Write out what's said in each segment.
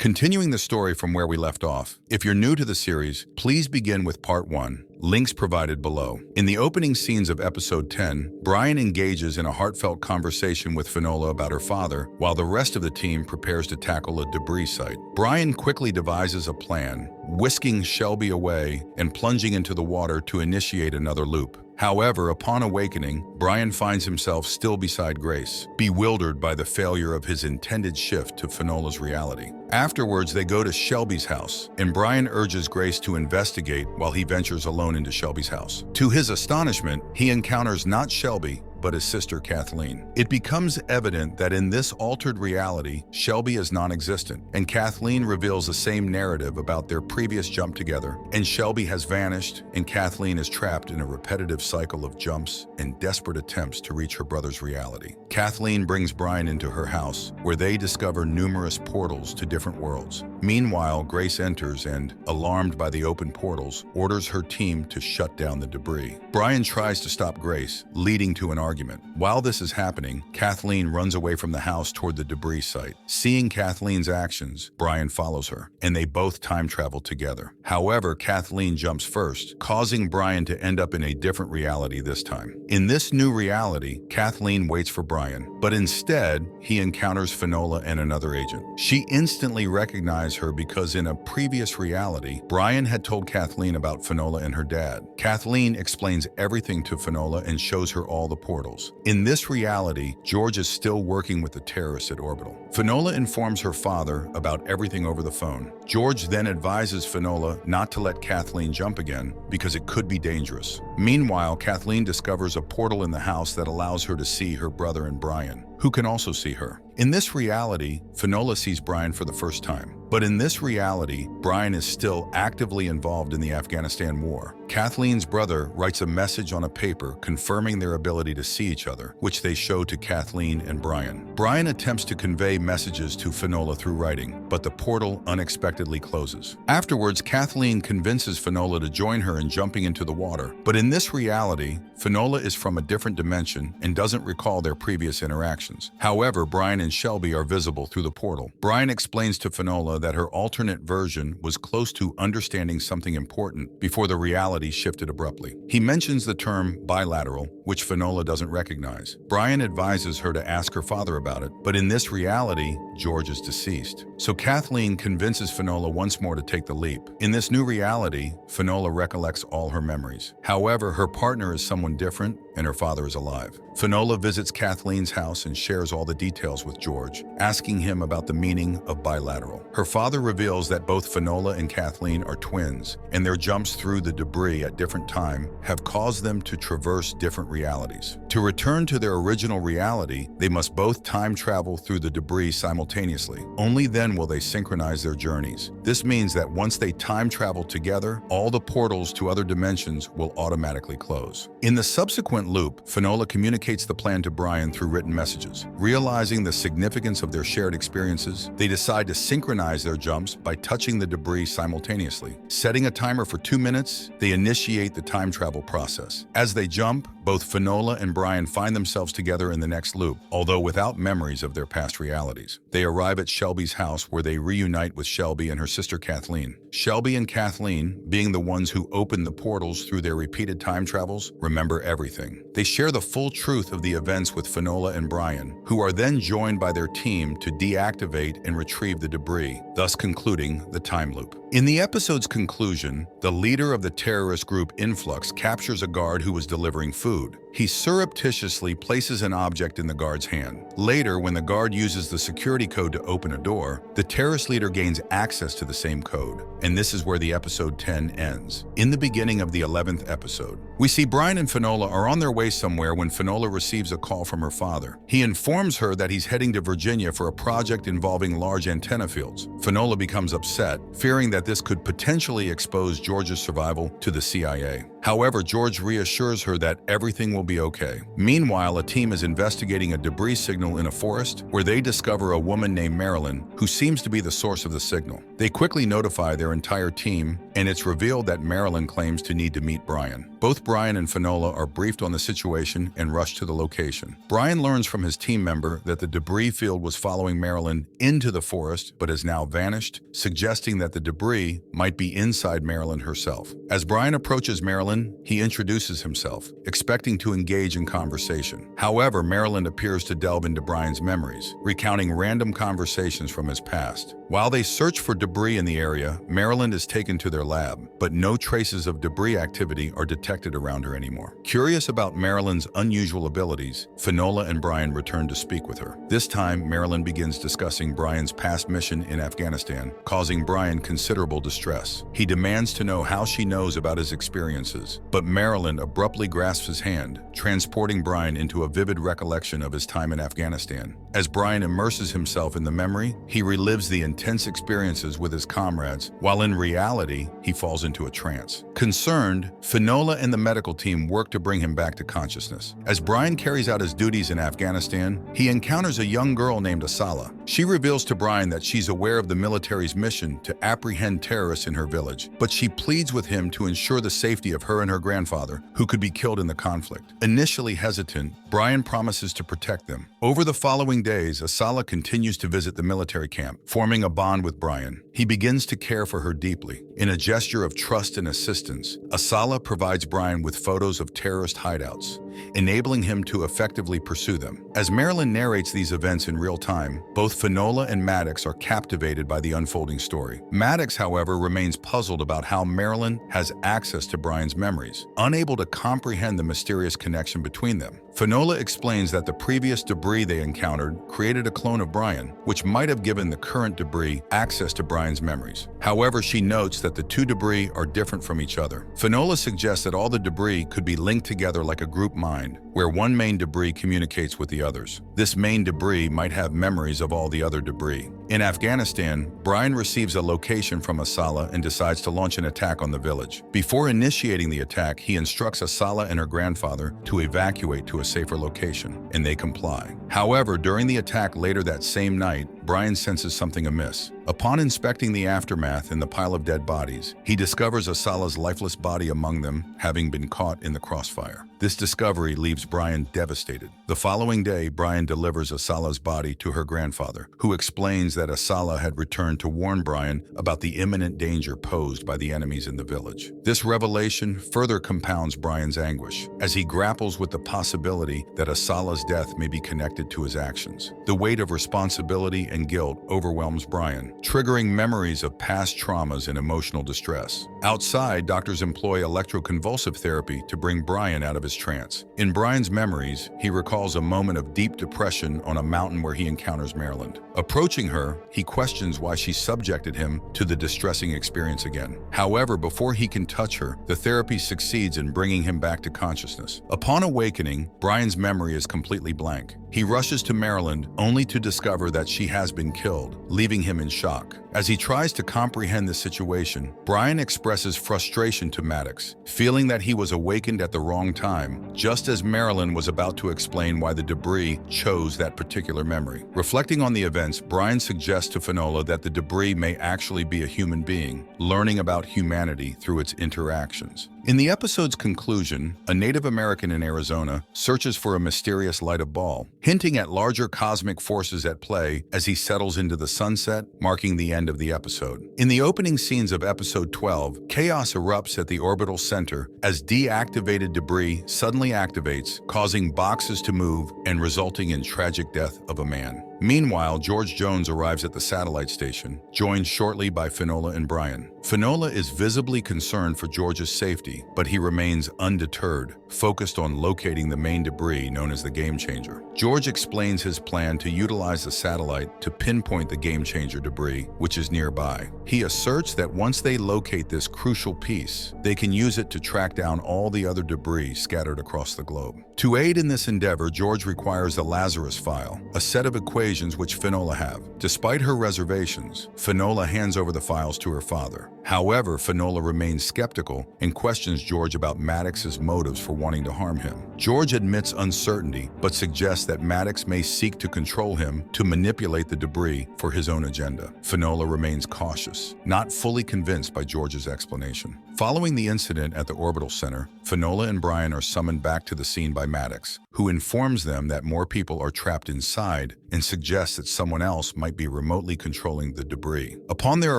Continuing the story from where we left off, if you're new to the series, please begin with Part 1, links provided below. In the opening scenes of Episode 10, Brian engages in a heartfelt conversation with Finola about her father, while the rest of the team prepares to tackle a debris site. Brian quickly devises a plan, whisking Shelby away and plunging into the water to initiate another loop. However, upon awakening, Brian finds himself still beside Grace, bewildered by the failure of his intended shift to Finola's reality. Afterwards, they go to Shelby's house, and Brian urges Grace to investigate while he ventures alone into Shelby's house. To his astonishment, he encounters not Shelby, but his sister Kathleen. It becomes evident that in this altered reality, Shelby is non-existent, and Kathleen reveals the same narrative about their previous jump together, and Shelby has vanished, and Kathleen is trapped in a repetitive cycle of jumps and desperate attempts to reach her brother's reality. Kathleen brings Brian into her house, where they discover numerous portals to different worlds. Meanwhile, Grace enters and, alarmed by the open portals, orders her team to shut down the debris. Brian tries to stop Grace, leading to an argument. While this is happening, Kathleen runs away from the house toward the debris site. Seeing Kathleen's actions, Brian follows her, and they both time travel together. However, Kathleen jumps first, causing Brian to end up in a different reality this time. In this new reality, Kathleen waits for Brian, but instead, he encounters Finola and another agent. She instantly recognizes her because in a previous reality, Brian had told Kathleen about Finola and her dad. Kathleen explains everything to Finola and shows her all the portals. In this reality, George is still working with the terrorists at Orbital. Finola informs her father about everything over the phone. George then advises Finola not to let Kathleen jump again because it could be dangerous. Meanwhile, Kathleen discovers a portal in the house that allows her to see her brother and Brian, who can also see her. In this reality, Finola sees Brian for the first time. But in this reality, Brian is still actively involved in the Afghanistan war. Kathleen's brother writes a message on a paper confirming their ability to see each other, which they show to Kathleen and Brian. Brian attempts to convey messages to Finola through writing, but the portal unexpectedly closes. Afterwards, Kathleen convinces Finola to join her in jumping into the water. But in this reality, Finola is from a different dimension and doesn't recall their previous interactions. However, Brian and Shelby are visible through the portal. Brian explains to Finola that her alternate version was close to understanding something important before the reality shifted abruptly. He mentions the term bilateral, which Finola doesn't recognize. Brian advises her to ask her father about it, but in this reality, George is deceased. So Kathleen convinces Finola once more to take the leap. In this new reality, Finola recollects all her memories. However, her partner is someone different, and her father is alive. Finola visits Kathleen's house and shares all the details with George, asking him about the meaning of bilateral. Her father reveals that both Finola and Kathleen are twins, and their jumps through the debris at different times have caused them to traverse different realities. To return to their original reality, they must both time travel through the debris simultaneously. Only then will they synchronize their journeys. This means that once they time travel together, all the portals to other dimensions will automatically close. In the subsequent loop, Finola communicates the plan to Brian through written messages. Realizing the significance of their shared experiences, they decide to synchronize their jumps by touching the debris simultaneously. Setting a timer for 2 minutes, they initiate the time travel process. As they jump, both Finola and Brian find themselves together in the next loop, although without memories of their past realities. They arrive at Shelby's house where they reunite with Shelby and her sister Kathleen. Shelby and Kathleen, being the ones who opened the portals through their repeated time travels, remember everything. They share the full truth of the events with Finola and Brian, who are then joined by their team to deactivate and retrieve the debris, thus concluding the time loop. In the episode's conclusion, the leader of the terrorist group Influx captures a guard who was delivering food. He surreptitiously places an object in the guard's hand. Later, when the guard uses the security code to open a door, the terrorist leader gains access to the same code. And this is where the episode 10 ends. In the beginning of the 11th episode, we see Brian and Finola are on their way somewhere when Finola receives a call from her father. He informs her that he's heading to Virginia for a project involving large antenna fields. Finola becomes upset, fearing that this could potentially expose George's survival to the CIA. However, George reassures her that everything will be okay. Meanwhile, a team is investigating a debris signal in a forest where they discover a woman named Marilyn who seems to be the source of the signal. They quickly notify their entire team, and it's revealed that Marilyn claims to need to meet Brian. Both Brian and Finola are briefed on the situation and rush to the location. Brian learns from his team member that the debris field was following Marilyn into the forest but has now vanished, suggesting that the debris might be inside Marilyn herself. As Brian approaches Marilyn, he introduces himself, expecting to engage in conversation. However, Marilyn appears to delve into Brian's memories, recounting random conversations from his past. While they search for debris in the area, Marilyn is taken to their lab, but no traces of debris activity are detected around her anymore. Curious about Marilyn's unusual abilities, Finola and Brian return to speak with her. This time, Marilyn begins discussing Brian's past mission in Afghanistan, causing Brian considerable distress. He demands to know how she knows about his experiences, but Marilyn abruptly grasps his hand, transporting Brian into a vivid recollection of his time in Afghanistan. As Brian immerses himself in the memory, he relives the intense experiences with his comrades, while in reality, he falls into a trance. Concerned, Finola and the medical team work to bring him back to consciousness. As Brian carries out his duties in Afghanistan, he encounters a young girl named Asala. She reveals to Brian that she's aware of the military's mission to apprehend terrorists in her village, but she pleads with him to ensure the safety of her and her grandfather, who could be killed in the conflict. Initially hesitant, Brian promises to protect them. Over the following days, Asala continues to visit the military camp, forming a bond with Brian. He begins to care for her deeply. In a gesture of trust and assistance, Asala provides Brian with photos of terrorist hideouts, enabling him to effectively pursue them. As Marilyn narrates these events in real time, both Finola and Maddox are captivated by the unfolding story. Maddox, however, remains puzzled about how Marilyn has access to Brian's memories, unable to comprehend the mysterious connection between them. Finola explains that the previous debris they encountered created a clone of Brian, which might have given the current debris access to Brian's memories. However, she notes that the two debris are different from each other. Finola suggests that all the debris could be linked together like a group mind, where one main debris communicates with the others. This main debris might have memories of all the other debris. In Afghanistan, Brian receives a location from Asala and decides to launch an attack on the village. Before initiating the attack, he instructs Asala and her grandfather to evacuate to a safer location, and they comply. However, during the attack later that same night, Brian senses something amiss. Upon inspecting the aftermath in the pile of dead bodies, he discovers Asala's lifeless body among them, having been caught in the crossfire. This discovery leaves Brian devastated. The following day, Brian delivers Asala's body to her grandfather, who explains that Asala had returned to warn Brian about the imminent danger posed by the enemies in the village. This revelation further compounds Brian's anguish, as he grapples with the possibility that Asala's death may be connected to his actions. The weight of responsibility and guilt overwhelms Brian, triggering memories of past traumas and emotional distress. Outside, doctors employ electroconvulsive therapy to bring Brian out of his trance. In Brian's memories, he recalls a moment of deep depression on a mountain where he encounters Marilyn. Approaching her, he questions why she subjected him to the distressing experience again. However, before he can touch her, the therapy succeeds in bringing him back to consciousness. Upon awakening, Brian's memory is completely blank. He rushes to Marilyn, only to discover that she has been killed, leaving him in shock. As he tries to comprehend the situation, Brian expresses frustration to Maddox, feeling that he was awakened at the wrong time, just as Marilyn was about to explain why the debris chose that particular memory. Reflecting on the events, Brian suggests to Finola that the debris may actually be a human being, learning about humanity through its interactions. In the episode's conclusion, a Native American in Arizona searches for a mysterious light of ball, hinting at larger cosmic forces at play as he settles into the sunset, marking the end of the episode. In the opening scenes of episode 12, chaos erupts at the orbital center as deactivated debris suddenly activates, causing boxes to move and resulting in tragic death of a man. Meanwhile, George Jones arrives at the satellite station, joined shortly by Finola and Brian. Finola is visibly concerned for George's safety, but he remains undeterred, focused on locating the main debris known as the Game Changer. George explains his plan to utilize the satellite to pinpoint the Game Changer debris, which is nearby. He asserts that once they locate this crucial piece, they can use it to track down all the other debris scattered across the globe. To aid in this endeavor, George requires the Lazarus file, a set of equations which Finola have. Despite her reservations, Finola hands over the files to her father. However, Finola remains skeptical and questions George about Maddox's motives for wanting to harm him. George admits uncertainty, but suggests that Maddox may seek to control him to manipulate the debris for his own agenda. Finola remains cautious, not fully convinced by George's explanation. Following the incident at the Orbital Center, Finola and Brian are summoned back to the scene by Maddox, who informs them that more people are trapped inside and suggests that someone else might be remotely controlling the debris. Upon their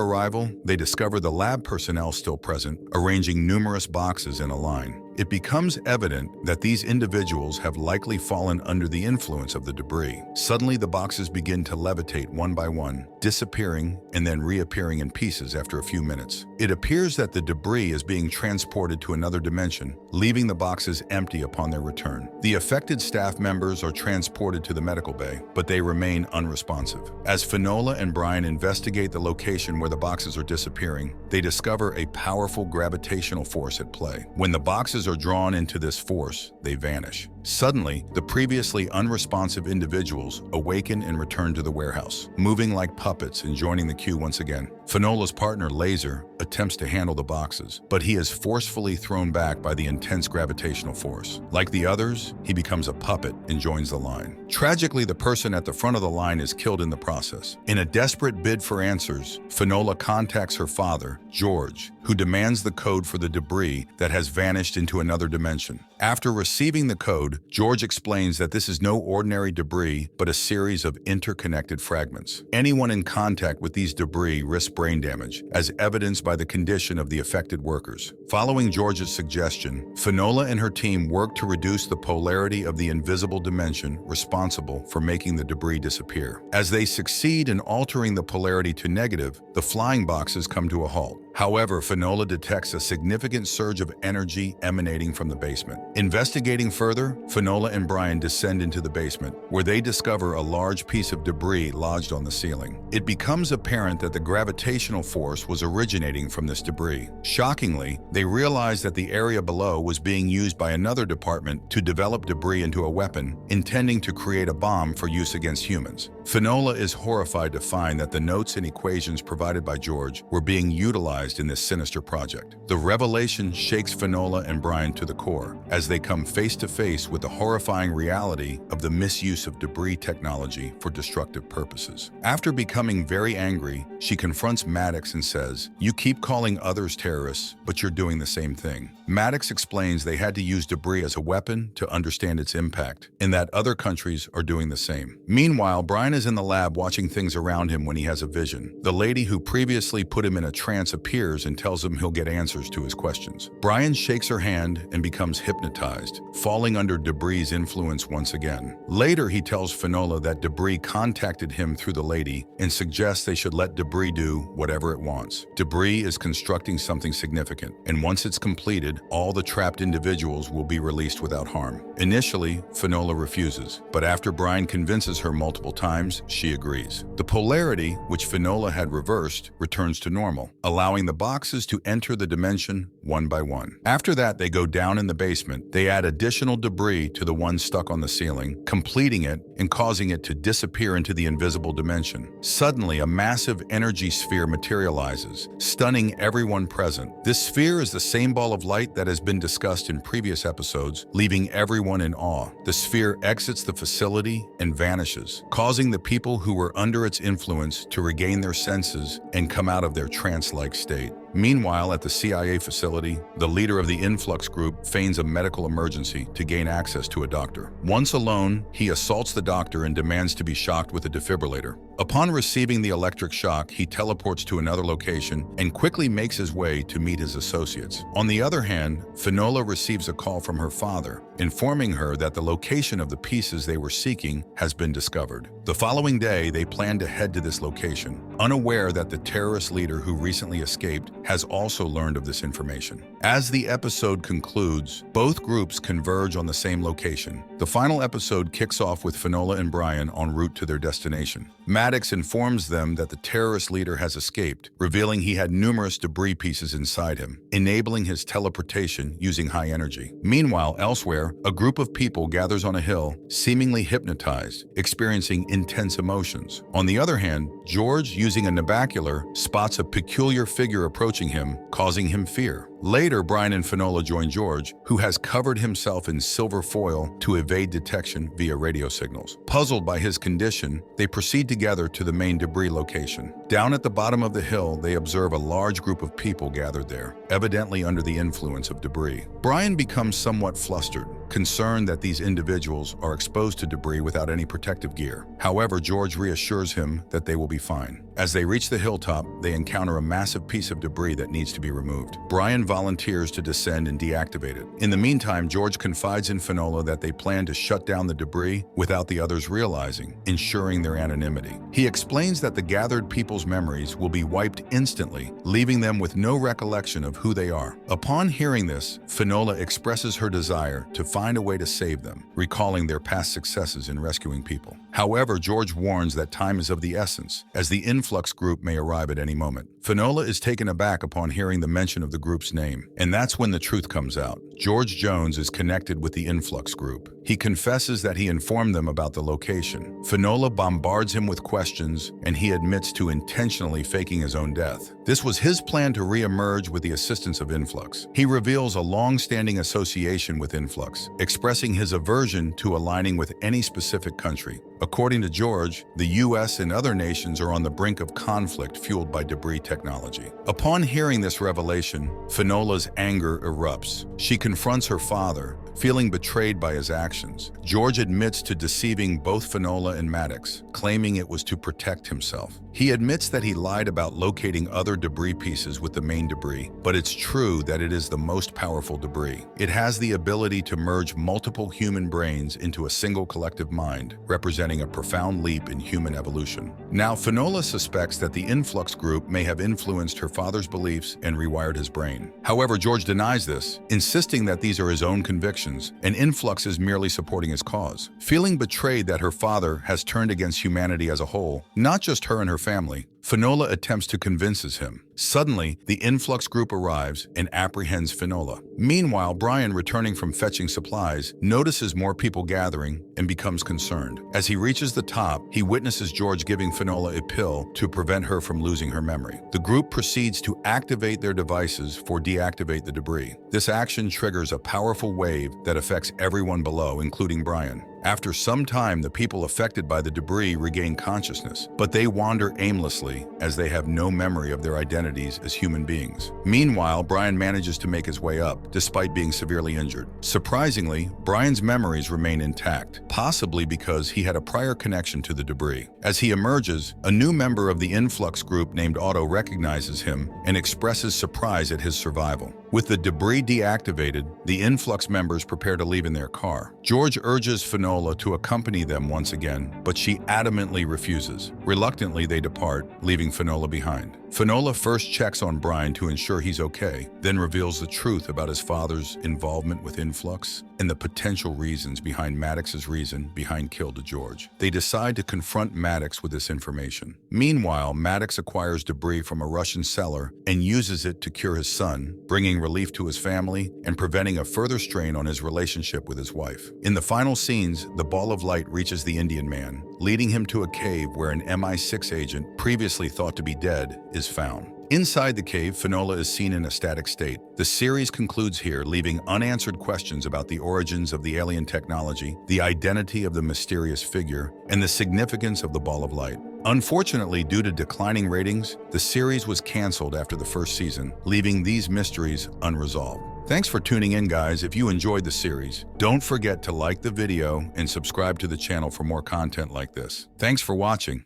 arrival, they discover the lab personnel still present, arranging numerous boxes in a line. It becomes evident that these individuals have likely fallen under the influence of the debris. Suddenly, the boxes begin to levitate one by one, disappearing and then reappearing in pieces after a few minutes. It appears that the debris is being transported to another dimension, leaving the boxes empty upon their return. The affected staff members are transported to the medical bay, but they remain unresponsive. As Finola and Brian investigate the location where the boxes are disappearing, they discover a powerful gravitational force at play. When the boxes are drawn into this force, they vanish. Suddenly, the previously unresponsive individuals awaken and return to the warehouse, moving like puppets and joining the queue once again. Finola's partner, Laser, attempts to handle the boxes, but he is forcefully thrown back by the intense gravitational force. Like the others, he becomes a puppet and joins the line. Tragically, the person at the front of the line is killed in the process. In a desperate bid for answers, Finola contacts her father, George, who demands the code for the debris that has vanished into another dimension. After receiving the code, George explains that this is no ordinary debris, but a series of interconnected fragments. Anyone in contact with these debris risks brain damage, as evidenced by the condition of the affected workers. Following George's suggestion, Finola and her team work to reduce the polarity of the invisible dimension responsible for making the debris disappear. As they succeed in altering the polarity to negative, the flying boxes come to a halt. However, Finola detects a significant surge of energy emanating from the basement. Investigating further, Finola and Brian descend into the basement, where they discover a large piece of debris lodged on the ceiling. It becomes apparent that the gravitational force was originating from this debris. Shockingly, they realize that the area below was being used by another department to develop debris into a weapon, intending to create a bomb for use against humans. Finola is horrified to find that the notes and equations provided by George were being utilized in this sinister project. The revelation shakes Finola and Brian to the core, as they come face to face with the horrifying reality of the misuse of debris technology for destructive purposes. After becoming very angry, she confronts Maddox and says, "You keep calling others terrorists, but you're doing the same thing." Maddox explains they had to use debris as a weapon to understand its impact, and that other countries are doing the same. Meanwhile, Brian is in the lab watching things around him when he has a vision. The lady who previously put him in a trance appears and tells him he'll get answers to his questions. Brian shakes her hand and becomes hypnotized, falling under debris' influence once again. Later, he tells Finola that debris contacted him through the lady and suggests they should let debris do whatever it wants. Debris is constructing something significant, and once it's completed, all the trapped individuals will be released without harm. Initially, Finola refuses, but after Brian convinces her multiple times, she agrees. The polarity, which Finola had reversed, returns to normal, allowing the boxes to enter the dimension one by one. After that, they go down in the basement. They add additional debris to the one stuck on the ceiling, completing it and causing it to disappear into the invisible dimension. Suddenly, a massive energy sphere materializes, stunning everyone present. This sphere is the same ball of light that has been discussed in previous episodes, leaving everyone in awe. The sphere exits the facility and vanishes, causing the people who were under its influence to regain their senses and come out of their trance-like state. Meanwhile, at the CIA facility, the leader of the influx group feigns a medical emergency to gain access to a doctor. Once alone, he assaults the doctor and demands to be shocked with a defibrillator. Upon receiving the electric shock, he teleports to another location and quickly makes his way to meet his associates. On the other hand, Finola receives a call from her father, informing her that the location of the pieces they were seeking has been discovered. The following day, they plan to head to this location, unaware that the terrorist leader who recently escaped has also learned of this information. As the episode concludes, both groups converge on the same location. The final episode kicks off with Finola and Brian en route to their destination. Maddox Maddox informs them that the terrorist leader has escaped, revealing he had numerous debris pieces inside him, enabling his teleportation using high energy. Meanwhile, elsewhere, a group of people gathers on a hill, seemingly hypnotized, experiencing intense emotions. On the other hand, George, using a nabacular, spots a peculiar figure approaching him, causing him fear. Later, Brian and Finola join George, who has covered himself in silver foil to evade detection via radio signals. Puzzled by his condition, they proceed together to the main debris location. Down at the bottom of the hill, they observe a large group of people gathered there, evidently under the influence of debris. Brian becomes somewhat flustered, concerned that these individuals are exposed to debris without any protective gear. However, George reassures him that they will be fine. As they reach the hilltop, they encounter a massive piece of debris that needs to be removed. Brian volunteers to descend and deactivate it. In the meantime, George confides in Finola that they plan to shut down the debris without the others realizing, ensuring their anonymity. He explains that the gathered people's memories will be wiped instantly, leaving them with no recollection of who they are. Upon hearing this, Finola expresses her desire to find a way to save them, recalling their past successes in rescuing people. However, George warns that time is of the essence, as the influx group may arrive at any moment. Finola is taken aback upon hearing the mention of the group's name, and that's when the truth comes out. George Jones is connected with the influx group. He confesses that he informed them about the location. Finola bombards him with questions, and he admits to intentionally faking his own death. This was his plan to re-emerge with the assistance of Influx. He reveals a long-standing association with Influx, expressing his aversion to aligning with any specific country. According to George, the US and other nations are on the brink of conflict fueled by debris technology. Upon hearing this revelation, Finola's anger erupts. She confronts her father, feeling betrayed by his actions. George admits to deceiving both Finola and Maddox, claiming it was to protect himself. He admits that he lied about locating other debris pieces with the main debris, but it's true that it is the most powerful debris. It has the ability to merge multiple human brains into a single collective mind, representing a profound leap in human evolution. Now, Finola suspects that the influx group may have influenced her father's beliefs and rewired his brain. However, George denies this, insisting that these are his own convictions, and Influx is merely supporting his cause. Feeling betrayed that her father has turned against humanity as a whole, not just her and her family, Finola attempts to convince him. Suddenly, the influx group arrives and apprehends Finola. Meanwhile, Brian, returning from fetching supplies, notices more people gathering and becomes concerned. As he reaches the top, he witnesses George giving Finola a pill to prevent her from losing her memory. The group proceeds to activate their devices for deactivate the debris. This action triggers a powerful wave that affects everyone below, including Brian. After some time, the people affected by the debris regain consciousness, but they wander aimlessly as they have no memory of their identities as human beings. Meanwhile, Brian manages to make his way up, despite being severely injured. Surprisingly, Brian's memories remain intact, possibly because he had a prior connection to the debris. As he emerges, a new member of the influx group named Otto recognizes him and expresses surprise at his survival. With the debris deactivated, the influx members prepare to leave in their car. George urges Finola to accompany them once again, but she adamantly refuses. Reluctantly, they depart, leaving Finola behind. Finola first checks on Brian to ensure he's okay, then reveals the truth about his father's involvement with Influx and the potential reasons behind Maddox's reason behind kill to George. They decide to confront Maddox with this information. Meanwhile, Maddox acquires debris from a Russian cellar and uses it to cure his son, bringing relief to his family and preventing a further strain on his relationship with his wife. In the final scenes, the ball of light reaches the Indian man, leading him to a cave where an MI6 agent, previously thought to be dead, is found. Inside the cave, Finola is seen in a static state. The series concludes here, leaving unanswered questions about the origins of the alien technology, the identity of the mysterious figure, and the significance of the ball of light. Unfortunately, due to declining ratings, the series was canceled after the first season, leaving these mysteries unresolved. Thanks for tuning in, guys. If you enjoyed the series, don't forget to like the video and subscribe to the channel for more content like this. Thanks for watching.